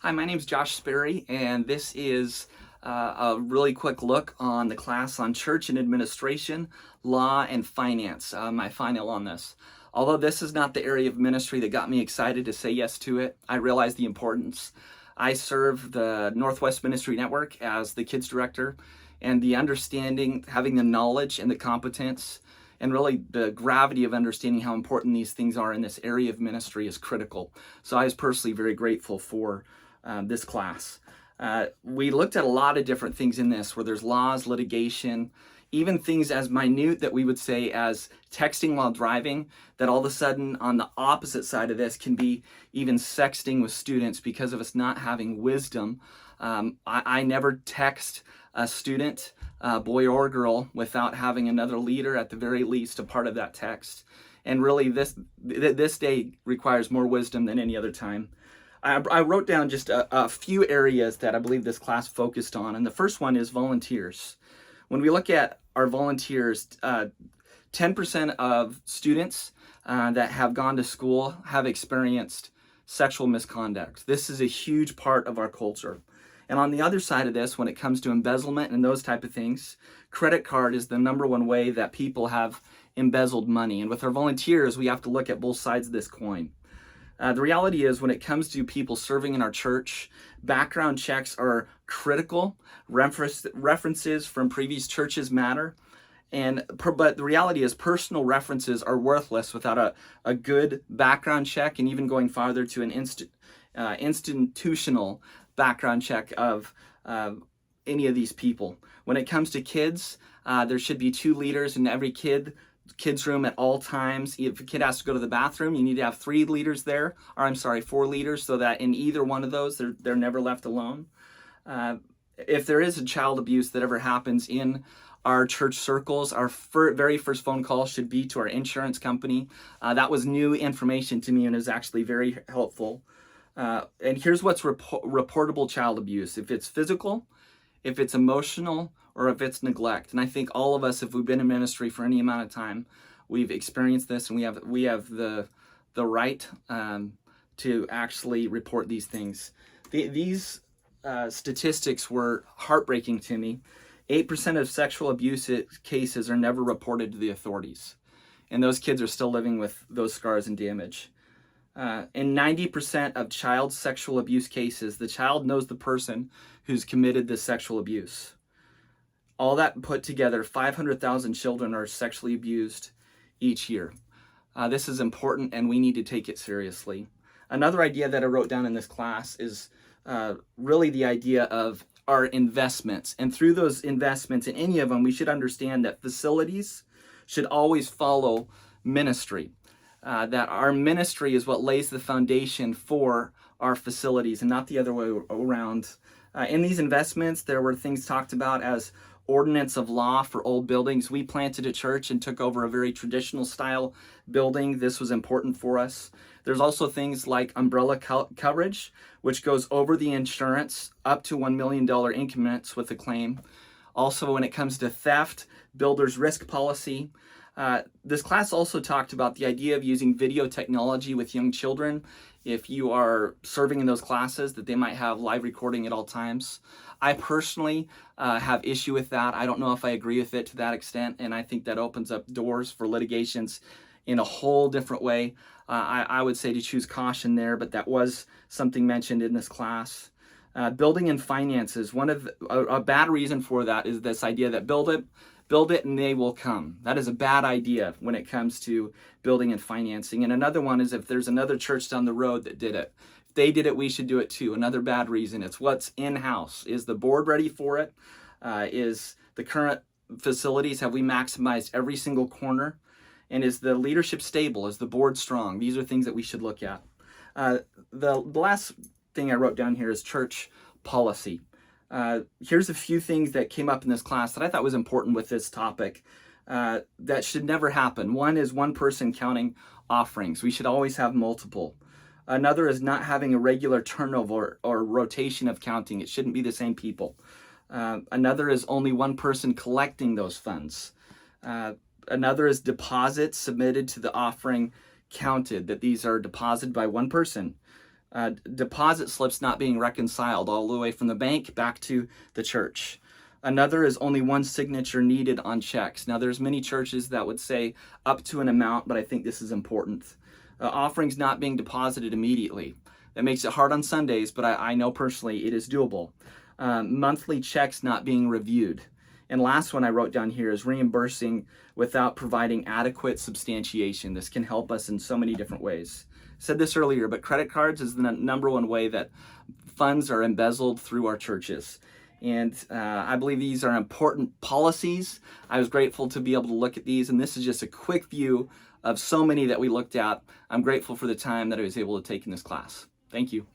Hi, my name is Josh Sperry, and this is a really quick look on the class on church and administration, law, and finance, my final on this. Although this is not the area of ministry that got me excited to say yes to it, I realize the importance. I serve the Northwest Ministry Network as the kids director, and the understanding, having the knowledge and the competence, and really the gravity of understanding how important these things are in this area of ministry is critical. So I was personally very grateful for this class. We looked at a lot of different things in this where there's laws, litigation, even things as minute that we would say as texting while driving, that all of a sudden on the opposite side of this can be even sexting with students because of us not having wisdom. I never text a student, boy or girl, without having another leader, at the very least, a part of that text. And really, this day requires more wisdom than any other time. I wrote down just a few areas that I believe this class focused on, and the first one is volunteers. When we look at our volunteers, 10% of students that have gone to school have experienced sexual misconduct. This is a huge part of our culture. And on the other side of this, when it comes to embezzlement and those type of things, credit card is the number one way that people have embezzled money. And with our volunteers, we have to look at both sides of this coin. The reality is, when it comes to people serving in our church, background checks are critical. References from previous churches matter. But the reality is, personal references are worthless without a good background check, and even going farther to an institutional background check of any of these people. When it comes to kids, there should be 2 leaders in every kids room at all times. If a kid has to go to the bathroom, you need to have 3 leaders there, or 4 leaders, so that in either one of those, they're never left alone. If there is a child abuse that ever happens in our church circles, our very first phone call should be to our insurance company. That was new information to me and is actually very helpful. And here's what's reportable child abuse: if it's physical, if it's emotional, or if it's neglect. And I think all of us, if we've been in ministry for any amount of time, we've experienced this, and we have the right to actually report these things. These statistics were heartbreaking to me. 8% of sexual abuse cases are never reported to the authorities, and those kids are still living with those scars and damage. In 90% of child sexual abuse cases, the child knows the person who's committed the sexual abuse. All that put together, 500,000 children are sexually abused each year. This is important, and we need to take it seriously. Another idea that I wrote down in this class is really the idea of our investments. And through those investments, in any of them, we should understand that facilities should always follow ministry. That our ministry is what lays the foundation for our facilities and not the other way around. In these investments, there were things talked about as ordinance of law for old buildings. We planted a church and took over a very traditional style building. This was important for us. There's also things like umbrella coverage, which goes over the insurance up to $1 million increments with a claim. Also, when it comes to theft, builder's risk policy. This class also talked about the idea of using video technology with young children. If you are serving in those classes, that they might have live recording at all times. I personally have issue with that. I don't know if I agree with it to that extent, and I think that opens up doors for litigations in a whole different way. I would say to choose caution there, but that was something mentioned in this class. Building and finances. A bad reason for that is this idea that build it and they will come. That is a bad idea when it comes to building and financing. And another one is, if there's another church down the road that did it, if they did it, we should do it too. Another bad reason. It's what's in-house. Is the board ready for it? Is the current facilities, have we maximized every single corner? And is the leadership stable? Is the board strong? These are things that we should look at. The last thing I wrote down here is church policy. Here's a few things that came up in this class that I thought was important with this topic that should never happen. One is one person counting offerings. We should always have multiple. Another is not having a regular turnover or rotation of counting. It shouldn't be the same people. Another is only one person collecting those funds. Another is deposits submitted to the offering counted, that these are deposited by one person. Deposit slips not being reconciled all the way from the bank back to the church. Another is only one signature needed on checks. Now, there's many churches that would say up to an amount, but I think this is important. Offerings not being deposited immediately. That makes it hard on Sundays, but I know personally it is doable. Monthly checks not being reviewed. And last one I wrote down here is reimbursing without providing adequate substantiation. This can help us in so many different ways. Said this earlier, but credit cards is the number one way that funds are embezzled through our churches. And I believe these are important policies. I was grateful to be able to look at these, and this is just a quick view of so many that we looked at. I'm grateful for the time that I was able to take in this class. Thank you.